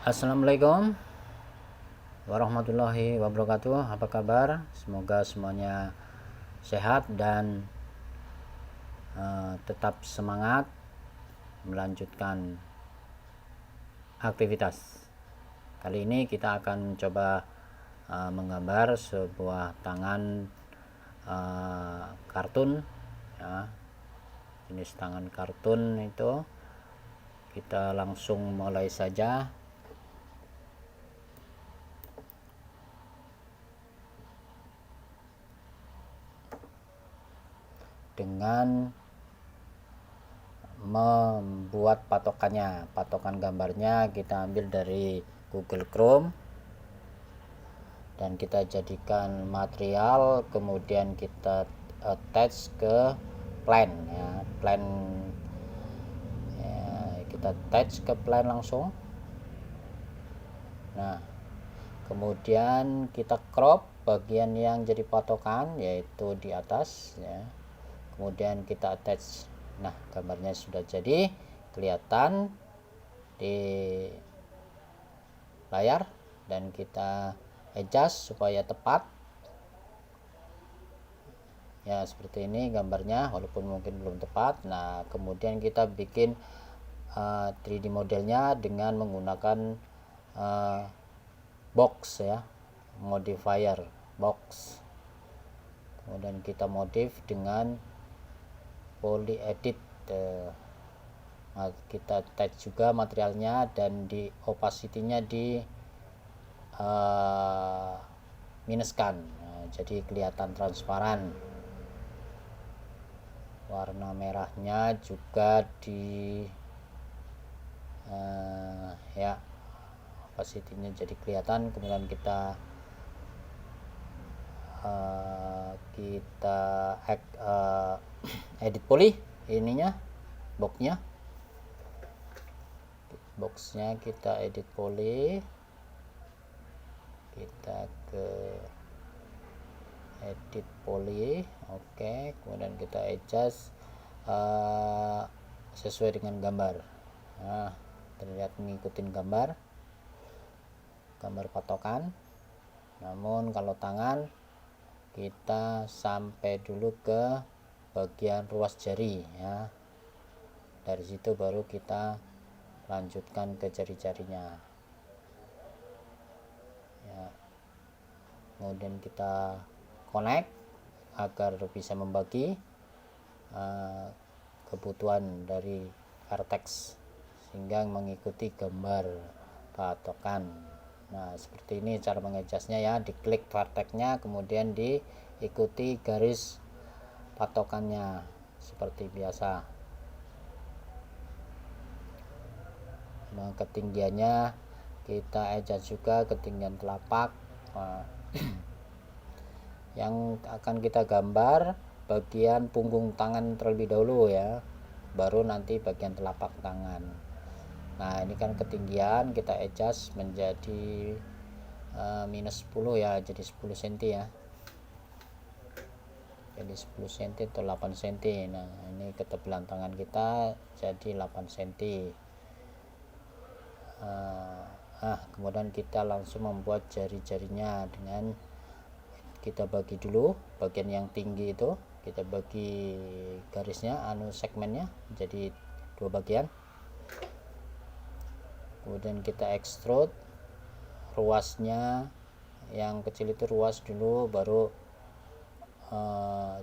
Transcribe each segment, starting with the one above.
Assalamualaikum warahmatullahi wabarakatuh. Apa kabar? Semoga semuanya sehat dan tetap semangat melanjutkan aktivitas. Kali ini kita akan coba menggambar sebuah tangan kartun ya. Jenis tangan kartun itu kita langsung mulai saja. Dengan membuat patokan gambarnya kita ambil dari Google Chrome dan kita jadikan material, kemudian kita attach ke plan ya, kita attach ke plan langsung. Nah, kemudian kita crop bagian yang jadi patokan, yaitu di atas ya. Kemudian kita attach. Nah, gambarnya sudah jadi, kelihatan di layar, dan kita adjust supaya tepat ya. Seperti ini gambarnya, walaupun mungkin belum tepat. Nah, kemudian kita bikin 3D modelnya dengan menggunakan box ya, modifier box. Kemudian kita modif dengan poly edit, kita attach juga materialnya, dan di opacity-nya di minuskan, jadi kelihatan transparan. Warna merahnya juga di ya, opacity-nya jadi kelihatan. Kemudian kita edit poly ininya, boxnya kita edit poly, kita ke edit poly, oke. Kemudian kita adjust sesuai dengan gambar. Nah, terlihat mengikuti gambar patokan. Namun kalau tangan, kita sampai dulu ke bagian ruas jari ya. Dari situ baru kita lanjutkan ke jari-jarinya ya. Kemudian kita connect agar bisa membagi kebutuhan dari vertex sehingga mengikuti gambar patokan. Nah, seperti ini cara mengejasnya ya. Diklik vertexnya, kemudian diikuti garis patokannya seperti biasa. Nah, ketinggiannya kita adjust juga, ketinggian telapak. Yang akan kita gambar bagian punggung tangan terlebih dahulu ya, baru nanti bagian telapak tangan. Nah, ini kan ketinggian, kita adjust menjadi minus 10 ya, jadi 10 cm ya, jadi 10 cm atau 8 cm. Nah, ini ketebalan tangan kita jadi 8 cm. Kemudian kita langsung membuat jari-jarinya dengan kita bagi dulu bagian yang tinggi itu, kita bagi garisnya, segmennya jadi 2 bagian. Kemudian kita extrude ruasnya, yang kecil itu ruas dulu, baru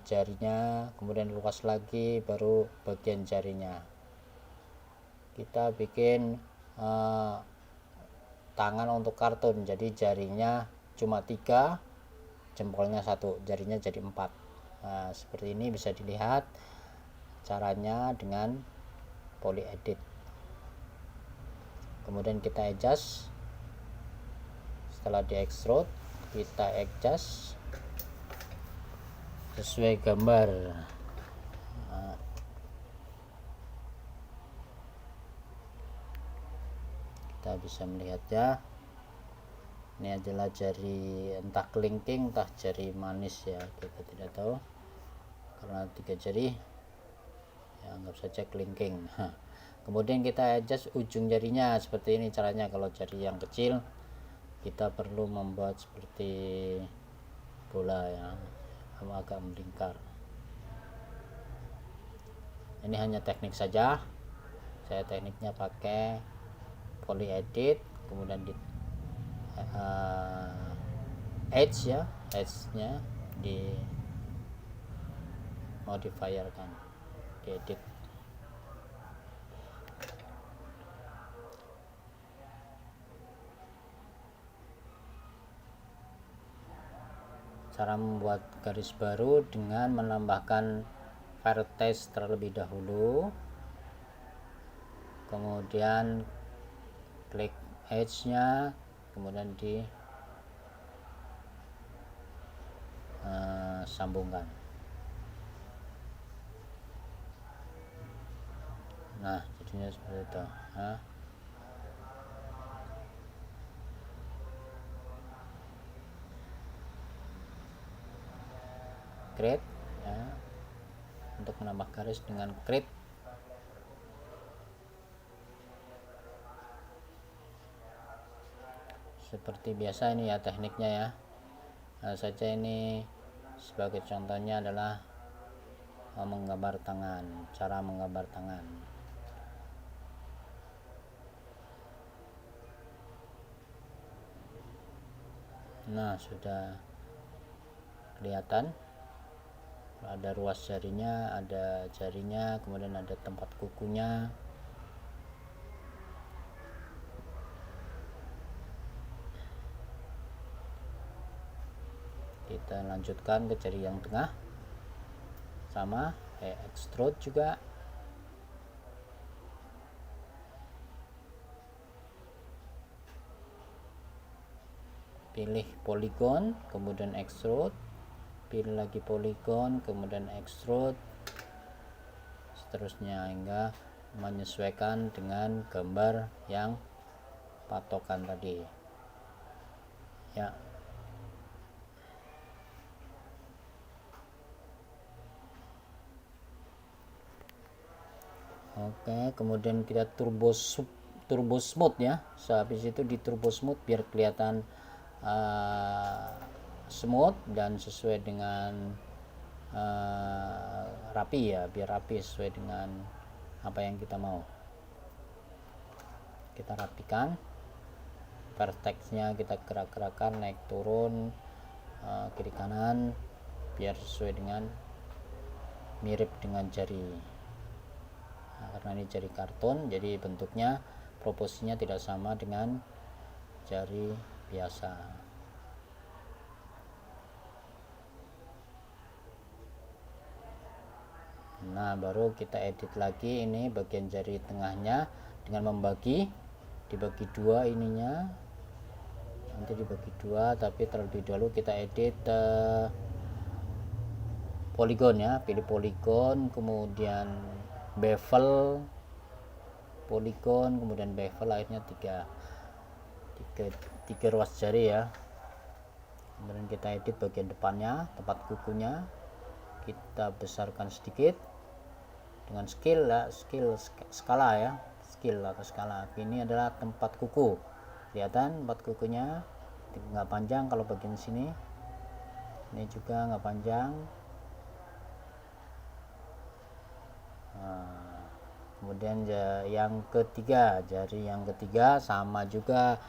jarinya, kemudian luas lagi, baru bagian jarinya. Kita bikin tangan untuk kartun, jadi jarinya cuma 3, jempolnya 1, jarinya jadi 4. Nah, seperti ini bisa dilihat caranya dengan poly edit. Kemudian kita adjust. Setelah di extrude, kita adjust sesuai gambar. Kita bisa melihatnya. Ini adalah jari entah kelingking entah jari manis ya, kita tidak tahu karena 3 jari ya, anggap saja kelingking. Kemudian kita adjust ujung jarinya seperti ini caranya. Kalau jari yang kecil kita perlu membuat seperti bola ya, agak melingkar. Ini hanya teknik saja, saya tekniknya pakai poly edit, kemudian di edge ya, edge nya di modifier kan, diedit. Cara membuat garis baru dengan menambahkan vertex terlebih dahulu, kemudian klik edge nya, kemudian di sambungkan. Nah jadinya seperti itu. Create ya, untuk menambah garis dengan create. Seperti biasa ini ya tekniknya ya. Saja ini sebagai contohnya adalah menggambar tangan, cara menggambar tangan. Nah sudah kelihatan, ada ruas jarinya, ada jarinya, kemudian ada tempat kukunya. Kita lanjutkan ke jari yang tengah, sama extrude juga. Pilih polygon, kemudian extrude, pilih lagi polygon, kemudian extrude, seterusnya hingga menyesuaikan dengan gambar yang patokan tadi ya. Oke, kemudian kita turbo smooth ya. Sehabis itu di turbo smooth biar kelihatan smooth dan sesuai dengan rapi ya, biar rapi sesuai dengan apa yang kita mau. Kita rapikan, vertexnya kita gerak-gerakan naik turun, kiri kanan, biar sesuai dengan mirip dengan jari. Nah, karena ini jari kartun, jadi bentuknya proporsinya tidak sama dengan jari biasa. Nah baru kita edit lagi ini bagian jari tengahnya dengan dibagi dua ininya, nanti dibagi dua, tapi terlebih dahulu kita edit polygon ya. Pilih polygon, kemudian bevel, polygon, kemudian bevel, akhirnya tiga ruas jari ya. Kemudian kita edit bagian depannya, tempat kukunya kita besarkan sedikit dengan skala ya, skill atau skala. Ini adalah tempat kuku, kelihatan tempat kukunya nggak panjang. Kalau bagian sini ini juga nggak panjang. Kemudian yang ketiga, jari yang ketiga sama juga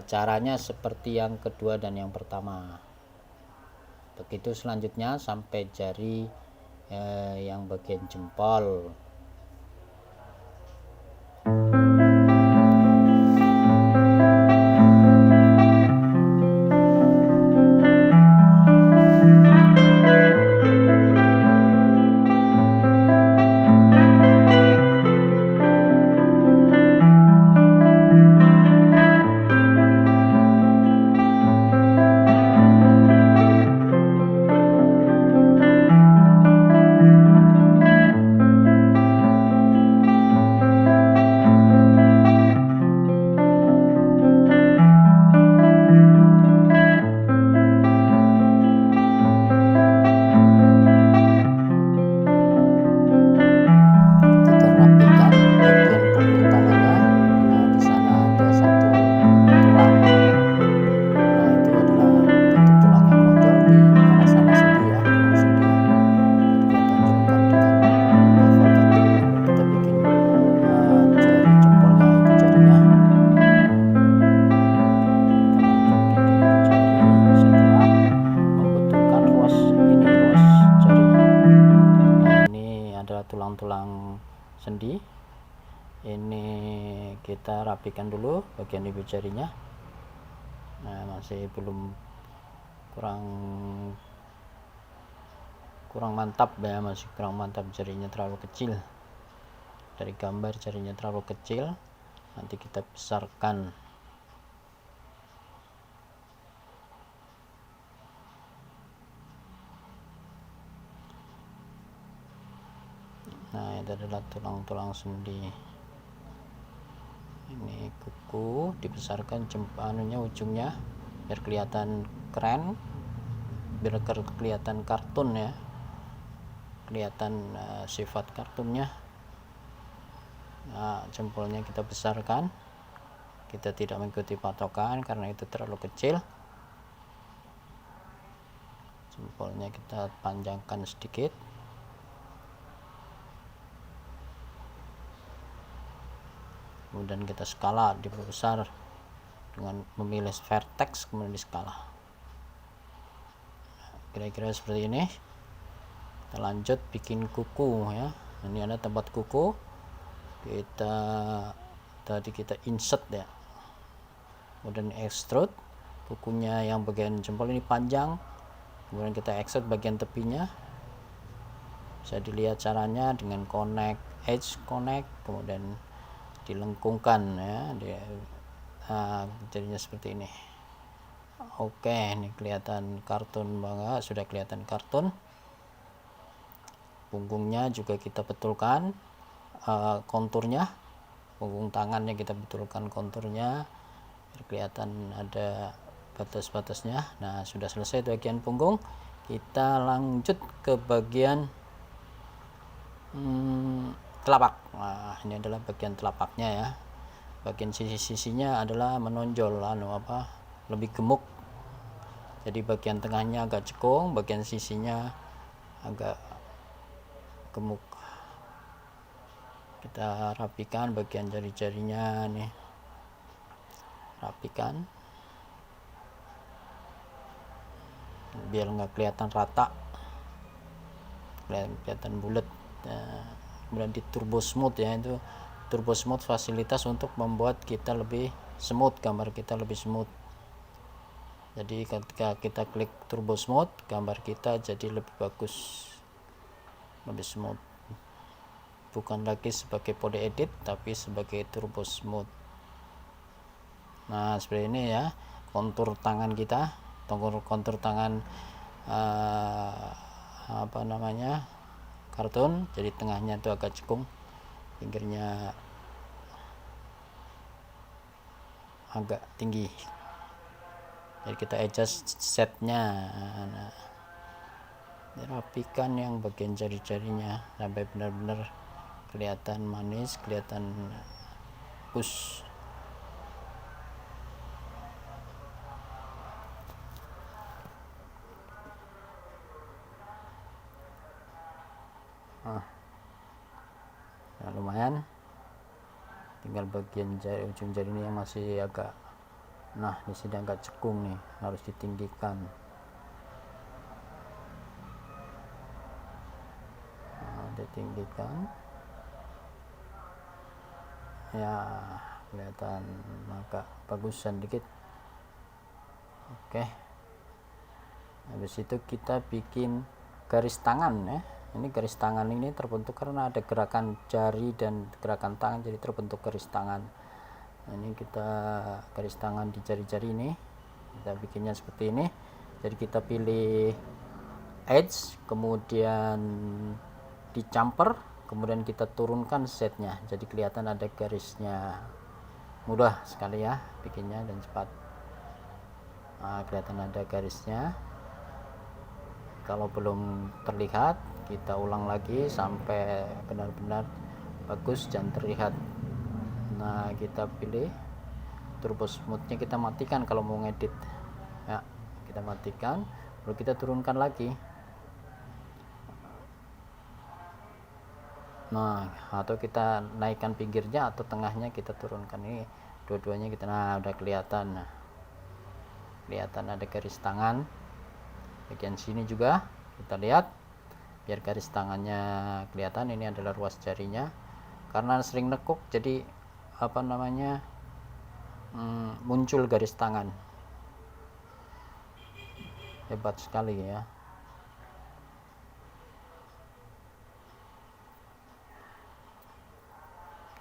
caranya seperti yang kedua dan yang pertama. Begitu selanjutnya sampai jari yang bagian jempol. sendi. Ini kita rapikan dulu bagian ibu jarinya. Nah, masih belum, kurang mantap ya, masih kurang mantap, jarinya terlalu kecil. Dari gambar jarinya terlalu kecil, nanti kita besarkan. Nah, itu adalah tulang-tulang sendi. Ini kuku dibesarkan ujungnya biar kelihatan keren, biar kelihatan kartun ya, kelihatan sifat kartunnya. Nah, jempolnya kita besarkan, kita tidak mengikuti patokan karena itu terlalu kecil. Jempolnya kita panjangkan sedikit. Kemudian kita skala, diperbesar dengan memilih vertex, kemudian di skala. Kira-kira seperti ini. Kita lanjut bikin kuku ya. Ini ada tempat kuku. Tadi kita insert ya. Kemudian extrude. Kukunya yang bagian jempol ini panjang. Kemudian kita extrude bagian tepinya. Bisa dilihat caranya dengan edge connect, kemudian dilengkungkan ya, jadinya seperti ini. Oke, ini kelihatan kartun banget, sudah kelihatan kartun. Punggungnya juga kita betulkan konturnya, punggung tangannya kita betulkan konturnya biar kelihatan ada batas-batasnya. Nah, sudah selesai bagian punggung. Kita lanjut ke bagian telapak. Nah, ini adalah bagian telapaknya ya. Bagian sisi-sisinya adalah menonjol, lebih gemuk. Jadi bagian tengahnya agak cekung, bagian sisinya agak gemuk. Kita rapikan bagian jari-jarinya nih. Rapikan biar nggak kelihatan rata, kelihatan bulat. Kemudian di turbo smooth ya, itu turbo smooth fasilitas untuk membuat kita lebih smooth, gambar kita lebih smooth. Jadi ketika kita klik turbo smooth, gambar kita jadi lebih bagus, lebih smooth, bukan lagi sebagai poly edit tapi sebagai turbo smooth. Nah, seperti ini ya kontur tangan kita, kontur tangan kartun. Jadi tengahnya itu agak cekung, pinggirnya agak tinggi. Jadi kita adjust setnya. Nah, rapikan yang bagian jari-jarinya sampai benar-benar kelihatan manis, kelihatan bagus. Nah, lumayan. Tinggal bagian ujung jari ini yang masih agak, nah di sini agak cekung nih, harus ditinggikan. Nah, ditinggikan ya, kelihatan agak bagusan dikit. Oke, habis itu kita bikin garis tangan ya. Ini garis tangan ini terbentuk karena ada gerakan jari dan gerakan tangan, jadi terbentuk garis tangan. Nah, ini kita garis tangan di jari-jari ini, kita bikinnya seperti ini. Jadi kita pilih edge, kemudian di jumper, kemudian kita turunkan setnya, jadi kelihatan ada garisnya. Mudah sekali ya bikinnya dan cepat. Nah, kelihatan ada garisnya. Kalau belum terlihat, kita ulang lagi sampai benar-benar bagus dan terlihat. Nah, kita pilih turbo smoothnya, kita matikan kalau mau ngedit ya, kita matikan, lalu kita turunkan lagi. Nah, atau kita naikkan pinggirnya atau tengahnya kita turunkan. Ini dua-duanya kita, nah udah kelihatan. Nah, kelihatan ada garis tangan bagian sini juga, kita lihat biar garis tangannya kelihatan. Ini adalah ruas jarinya. karena sering nekuk jadi apa namanya muncul garis tangan. Hebat sekali ya.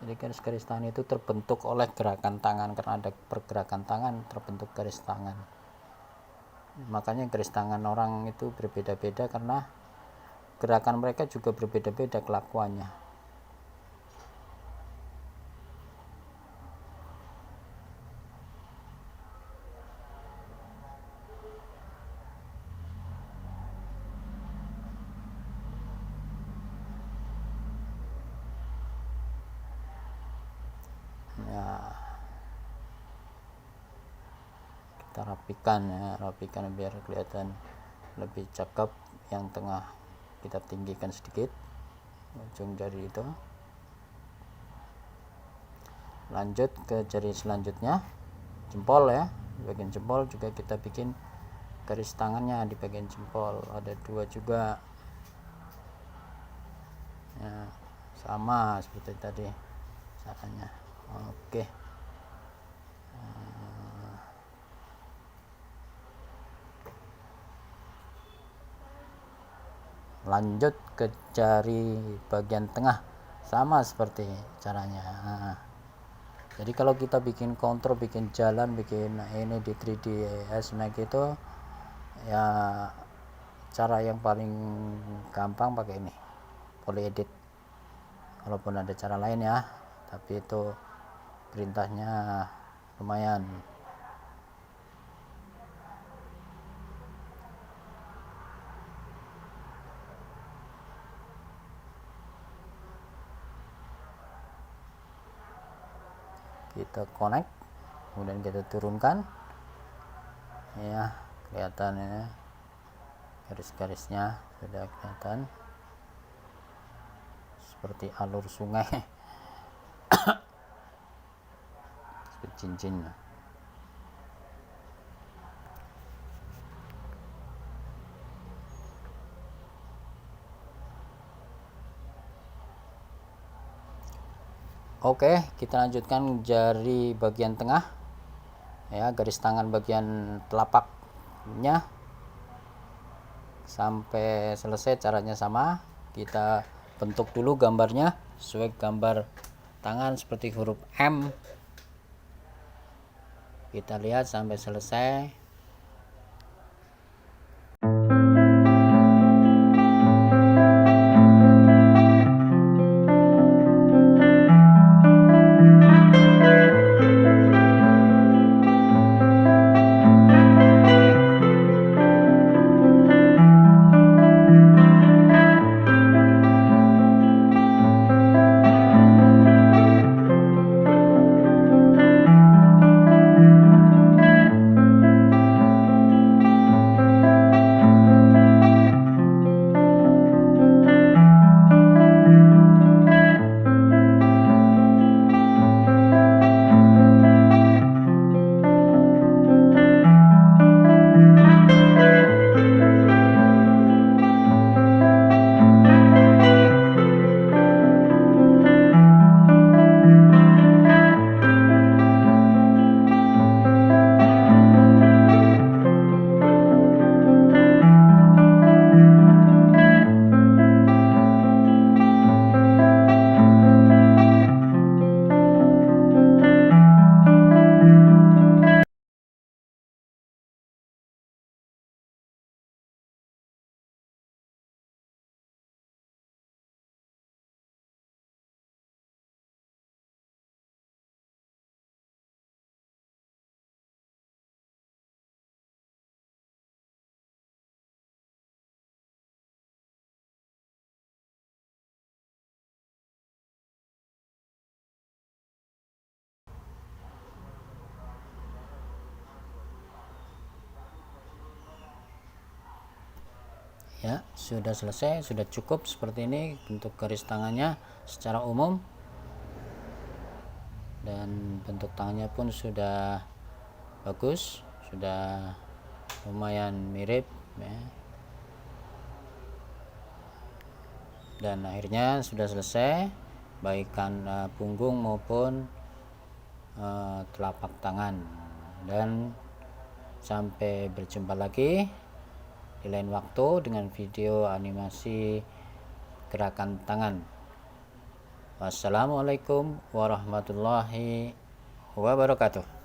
Jadi garis-garis tangan itu terbentuk oleh gerakan tangan, karena ada pergerakan tangan terbentuk garis tangan. Makanya garis tangan orang itu berbeda-beda karena gerakan mereka juga berbeda-beda kelakuannya. Ya, kita rapikan ya, rapikan biar kelihatan lebih cakep. Yang tengah kita tinggikan sedikit ujung jari itu. Lanjut ke jari selanjutnya, jempol ya. Di bagian jempol juga kita bikin garis tangannya di bagian jempol, ada 2 juga ya, sama seperti tadi caranya. Oke. Lanjut ke jari bagian tengah, sama seperti caranya. Jadi kalau kita bikin kontrol, bikin jalan, bikin ini di 3ds Max itu ya, cara yang paling gampang pakai ini, polyedit. Walaupun ada cara lain ya, tapi itu perintahnya lumayan. Kita connect, kemudian kita turunkan ya, kelihatan ya, garis-garisnya sudah kelihatan seperti alur sungai. Seperti cincin. Oke, kita lanjutkan jari bagian tengah ya, garis tangan bagian telapaknya sampai selesai. Caranya sama, kita bentuk dulu gambarnya sesuai gambar tangan seperti huruf M. Kita lihat sampai selesai. Ya, sudah selesai, sudah cukup seperti ini bentuk garis tangannya secara umum, dan bentuk tangannya pun sudah bagus, sudah lumayan mirip ya. Dan akhirnya sudah selesai. baikkan punggung maupun telapak tangan. Dan sampai berjumpa lagi di lain waktu dengan video animasi gerakan tangan. Wassalamualaikum warahmatullahi wabarakatuh.